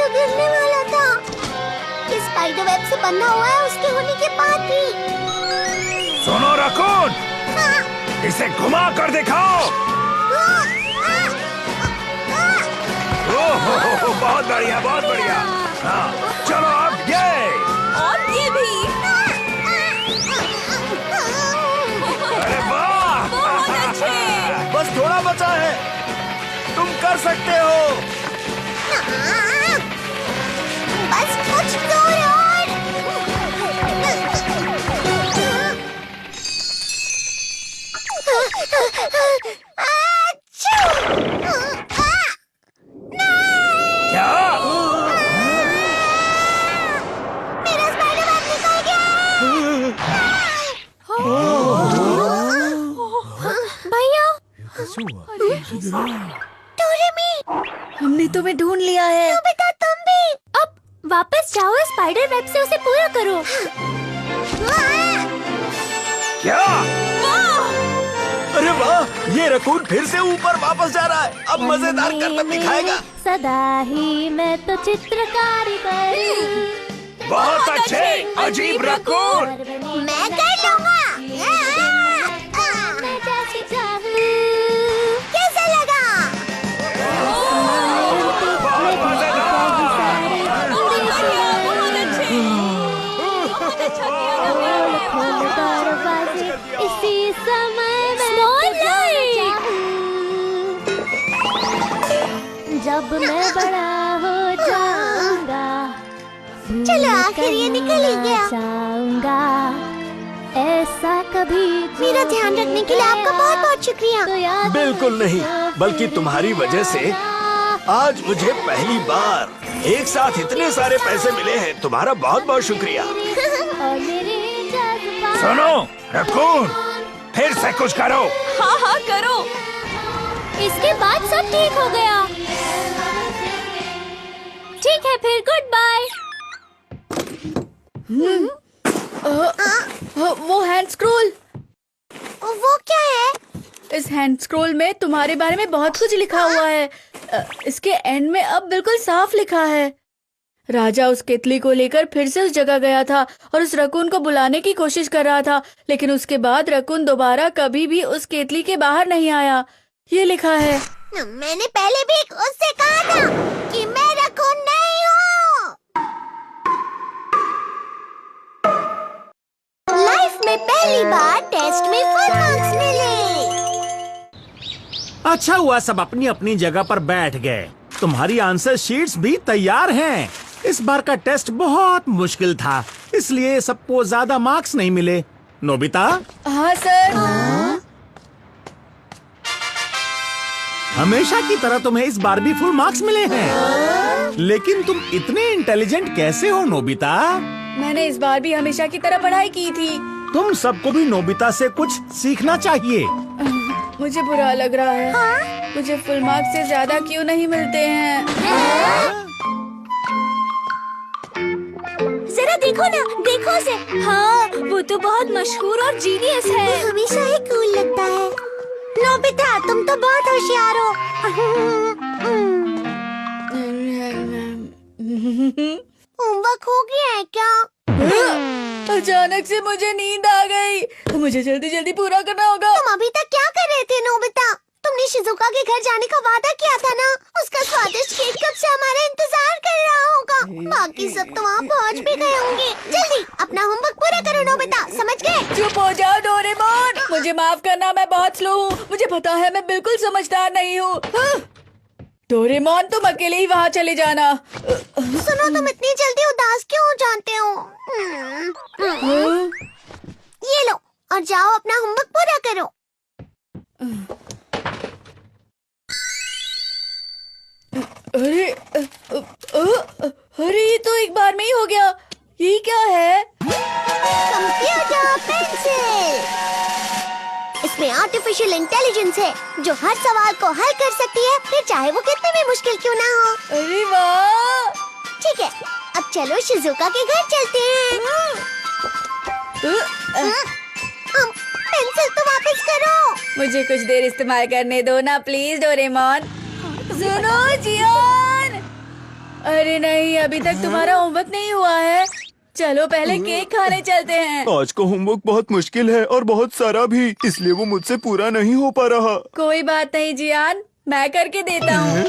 तो गिरने वाला था। ये स्पाइडर वेब से बंधा हुआ है उसके होने के बाद भी। सुनो रकून, हाँ। इसे घुमा कर दिखाओ। ओह, बहुत बढ़िया, बहुत बढ़िया। हाँ, चलो अब ये और ये भी। अरे वाह, बहुत अच्छे। बस थोड़ा बचा है, तुम कर सकते हो। बस कुछ दूर और। क्या? मेरा स्पाइडर वेब निकल गया। भैया, डोरेमी, हमने तुम्हें ढूंढ लिया है। बेटा तुम भी। अब वापस जाओ, स्पाइडर वेब से उसे पूरा करो। क्या? अरे वाह, ये रकून फिर से ऊपर वापस जा रहा है। अब मजेदार करतब दिखाएगा। सदा ही मैं तो चित्रकारी करूं। बहुत अच्छे, अजीब रकून। मैं कर लूंगा। मैं जैसी चाहूं। कैसा लगा? बहुत मजेदार। इसी समय मैं जब मैं बड़ा हो जाऊंगा, चलो आखिर ये निकल ही गया। जाऊंगा ऐसा कभी। मेरा ध्यान रखने के लिए आपका बहुत बहुत शुक्रिया। बिल्कुल नहीं, बल्कि तुम्हारी वजह से आज मुझे पहली बार एक साथ इतने सारे पैसे मिले हैं। तुम्हारा बहुत बहुत शुक्रिया। और मेरे जज्बात। सुनो रकून, फिर से कुछ करो। हाँ हाँ करो। इसके बाद सब ठीक हो गया। ठीक है फिर, गुड बाय। वो हैंड स्क्रॉल। वो क्या है? इस हैंड स्क्रॉल में तुम्हारे बारे में बहुत कुछ लिखा हुआ है। इसके एंड में अब बिल्कुल साफ लिखा है। राजा उस केतली को लेकर फिर से उस जगह गया था और उस रकून को बुलाने की कोशिश कर रहा था, लेकिन उसके बाद रकून दोबारा कभी भी उस केतली के बाहर नहीं आया। ये लिखा है। मैंने पहले भी उससे कहा था कि मैं रकून नहीं हूँ। लाइफ में पहली बार टेस्ट में फुल मार्क्स मिले। अच्छा हुआ सब अपनी अपनी जगह पर बैठ गए। तुम्हारी आंसर शीट्स भी तैयार हैं। इस बार का टेस्ट बहुत मुश्किल था, इसलिए सबको ज्यादा मार्क्स नहीं मिले। नोबिता? हाँ सर। हमेशा की तरह तुम्हें इस बार भी फुल मार्क्स मिले हैं। लेकिन तुम इतने इंटेलिजेंट कैसे हो नोबिता? मैंने इस बार भी हमेशा की तरह पढ़ाई की थी। तुम सबको भी नोबिता से कुछ सीखना चाहिए। मुझे बुरा लग रहा है। मुझे फुल मार्क्स से ज्यादा क्यों नहीं मिलते हैं? जरा देखो ना, देखो उसे। हाँ, वो तो बहुत मशहूर और जीनियस है। वो हमेशा ही कूल लगता है। नोबिता, तुम तो बहुत होशियार हो। होमवर्क हो गया है क्या? अचानक से मुझे नींद आ गई। मुझे जल्दी जल्दी पूरा करना होगा। तुम अभी तक क्या कर रहे थे नोबिता? तुमने शिजुका के घर जाने का वादा किया था ना? उसका स्वादिष्ट केक कब से हमारा इंतजार कर रहा होगा। बाकी सब तो वहाँ पहुँच भी गए होंगे। जल्दी अपना होमवर्क पूरा करो नोबिता, समझ गए? चुप हो जाओ डोरेमोन। मुझे माफ करना, मैं बहुत स्लो हूँ। मुझे पता है मैं बिल्कुल समझदार नहीं हूँ। डोरेमोन, तुम अकेले ही वहाँ चले जाना। सुनो, तुम इतनी जल्दी उदास क्यों हो जाते हो? ये लो और जाओ अपना होमवर्क पूरा करो। अरे अरे, ये तो एक बार में ही हो गया। ये क्या है? Computer pencil. इसमें आर्टिफिशियल इंटेलिजेंस है जो हर सवाल को हल कर सकती है, फिर चाहे वो कितने भी मुश्किल क्यों ना हो। अरे वाह! ठीक है, अब चलो शिजुका के घर चलते हैं। पेंसिल तो वापस करो। मुझे कुछ देर इस्तेमाल करने दो ना प्लीज डोरेमोन। सुनो जियान। अरे नहीं, अभी तक तुम्हारा होमवर्क नहीं हुआ है। चलो पहले केक खाने चलते हैं। आज का होमवर्क बहुत मुश्किल है और बहुत सारा भी, इसलिए वो मुझसे पूरा नहीं हो पा रहा। कोई बात नहीं जियान, मैं करके देता हूँ।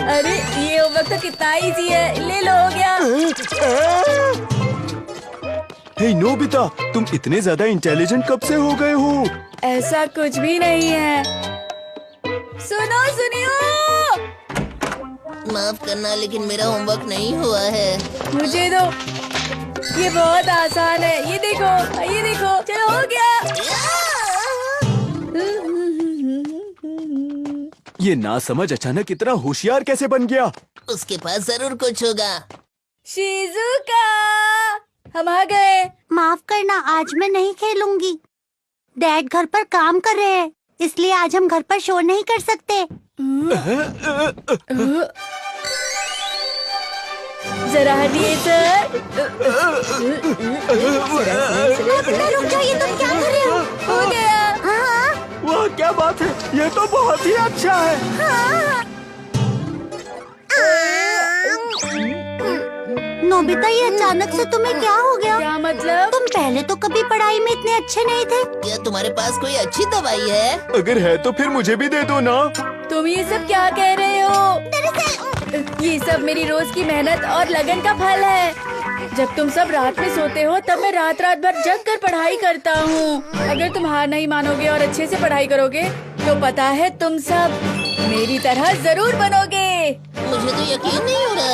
अरे ये होमवर्क तो कितना इजी है, ले लो, हो गया। हे नोबिता, तुम इतने ज्यादा इंटेलिजेंट कब से हो गए हो? ऐसा कुछ भी नहीं है। सुनो सुनियो, माफ करना लेकिन मेरा होमवर्क नहीं हुआ है। मुझे दो, ये बहुत आसान है। ये देखो, ये देखो, चलो हो गया। ये ना समझ अचानक इतना होशियार कैसे बन गया? उसके पास जरूर कुछ होगा। शिजुका, हम आ गए। माफ करना, आज मैं नहीं खेलूंगी। डैड घर पर काम कर रहे हैं, इसलिए आज हम घर पर शोर नहीं कर सकते। जरा हटिए सर। रुक जाइए, तुम क्या कर रहे हो? हो गया। हाँ, वाह क्या बात है, ये तो बहुत ही अच्छा है। हाँ। नोबिता, ये अचानक से तुम्हें क्या हो गया? क्या मतलब? तुम पहले तो कभी पढ़ाई में इतने अच्छे नहीं थे। क्या तुम्हारे पास कोई अच्छी दवाई है? अगर है तो फिर मुझे भी दे दो ना। तुम ये सब क्या कह रहे हो? ये सब मेरी रोज की मेहनत और लगन का फल है। जब तुम सब रात में सोते हो तब मैं रात रात भर जग कर पढ़ाई करता हूँ। अगर तुम हार नहीं मानोगे और अच्छे से पढ़ाई करोगे तो पता है तुम सब मेरी तरह जरूर बनोगे। मुझे तो यकीन नहीं हो रहा।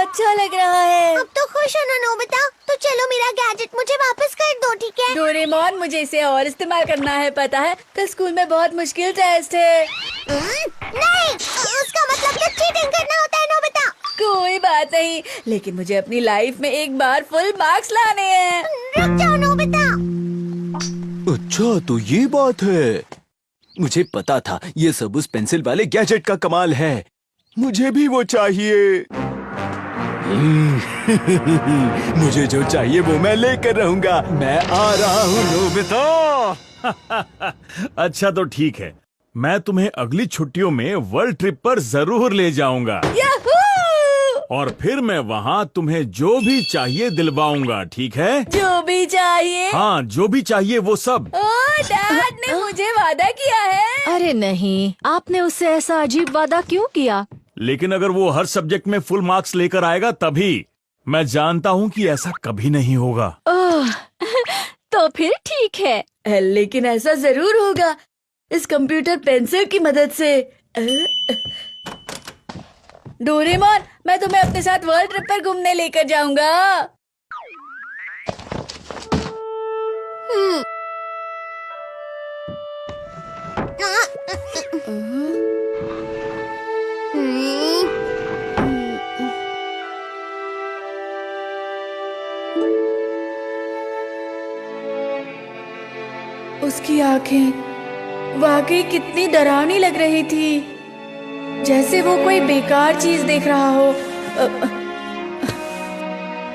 अच्छा लग रहा है। अब तो खुश हो ना नोबिता? तो चलो मेरा गैजेट मुझे वापस कर दो, ठीक है? डोरेमोन, मुझे इसे और इस्तेमाल करना है, पता है? कल स्कूल में बहुत मुश्किल टेस्ट है। नहीं, उसका मतलब तो चीटिंग करना होता है नोबिता। कोई बात नहीं, लेकिन मुझे अपनी लाइफ में एक बार फुल मार्क्स लाने हैं। रुक जाओ नोबिता। अच्छा तो ये बात है, मुझे पता था ये सब उस पेंसिल वाले गैजेट का कमाल है। मुझे भी वो चाहिए। मुझे जो चाहिए वो मैं लेकर रहूंगा। मैं आ रहा हूँ नोबिता। अच्छा तो ठीक है, मैं तुम्हें अगली छुट्टियों में वर्ल्ड ट्रिप पर जरूर ले जाऊंगा याहू! और फिर मैं वहाँ तुम्हें जो भी चाहिए दिलवाऊंगा, ठीक है? जो भी चाहिए। हाँ, जो भी चाहिए वो सब। ओह, डैड ने मुझे वादा किया है। अरे नहीं, आपने उससे ऐसा अजीब वादा क्यों किया? लेकिन अगर वो हर सब्जेक्ट में फुल मार्क्स लेकर आएगा तभी। मैं जानता हूँ कि ऐसा कभी नहीं होगा। ओह, तो फिर ठीक है। लेकिन ऐसा जरूर होगा इस कंप्यूटर पेंसिल की मदद से। डोरेमोन, मैं तुम्हें अपने साथ वर्ल्ड ट्रिप पर घूमने लेकर जाऊंगा। उसकी आंखें वाकई कितनी डरावनी लग रही थी, जैसे वो कोई बेकार चीज देख रहा हो।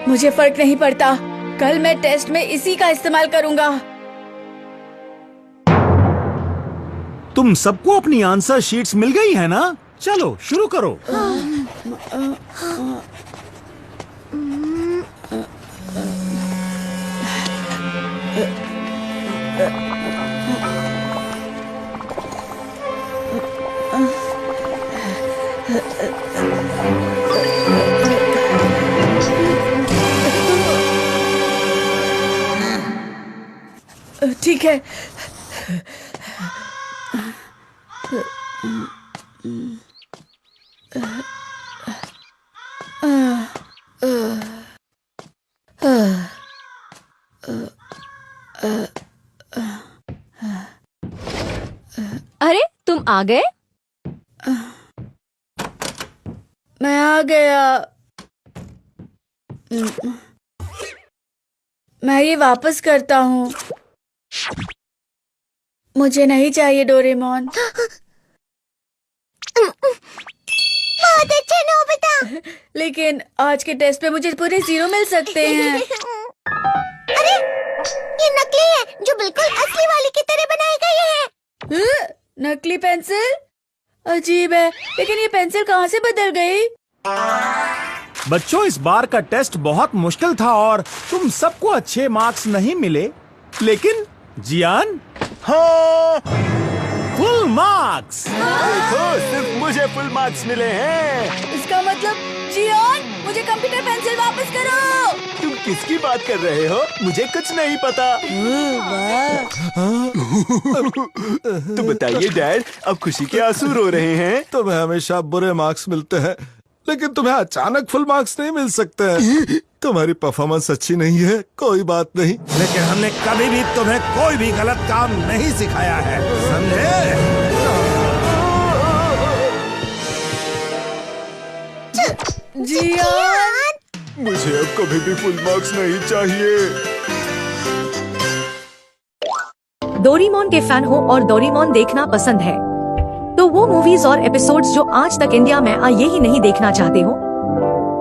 मुझे फर्क नहीं पड़ता, कल मैं टेस्ट में इसी का इस्तेमाल करूंगा। तुम सबको अपनी आंसर शीट्स मिल गई है ना? चलो शुरू करो। ठीक है। अरे तुम आ गए? मैं आ गया। मैं ये वापस करता हूँ। मुझे नहीं चाहिए डोरेमोन। बहुत अच्छे नोबिता। लेकिन आज के टेस्ट पे मुझे पूरे 0 मिल सकते हैं। अरे, ये नकली है जो बिल्कुल असली वाली की तरह बनाई गई है। नकली पेंसिल? अजीब है, लेकिन ये पेंसिल कहाँ से बदल गई? बच्चों, इस बार का टेस्ट बहुत मुश्किल था और तुम सबको अच्छे मार्क्स नहीं मिले, लेकिन जियान हाँ, फुल मार्क्स। देखो, सिर्फ मुझे फुल मार्क्स मिले हैं। इसका मतलब जियान, मुझे कंप्यूटर पेंसिल वापस करो। तुम किसकी बात कर रहे हो? मुझे कुछ नहीं पता। तो बताइए डैड, अब खुशी के आंसू रो रहे हैं? तुम्हें हमेशा बुरे मार्क्स मिलते हैं, लेकिन तुम्हें अचानक फुल मार्क्स नहीं मिल सकते हैं। तुम्हारी परफॉर्मेंस अच्छी नहीं है, कोई बात नहीं। लेकिन हमने कभी भी तुम्हें कोई भी गलत काम नहीं सिखाया है, समझे? जियान, मुझे अब कभी भी फुल मार्क्स नहीं चाहिए। डोरेमोन के फैन हो और डोरेमोन देखना पसंद है तो वो मूवीज और एपिसोड्स जो आज तक इंडिया में आए ही नहीं देखना चाहते हो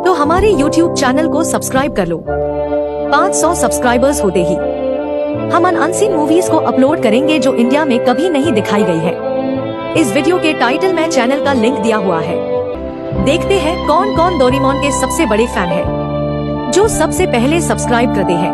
तो हमारे YouTube चैनल को सब्सक्राइब कर लो। 500 सब्सक्राइबर्स होते ही हम अनसीन मूवीज को अपलोड करेंगे जो इंडिया में कभी नहीं दिखाई गई है। इस वीडियो के टाइटल में चैनल का लिंक दिया हुआ है। देखते हैं कौन कौन डोरेमोन के सबसे बड़े फैन है जो सबसे पहले सब्सक्राइब करते हैं।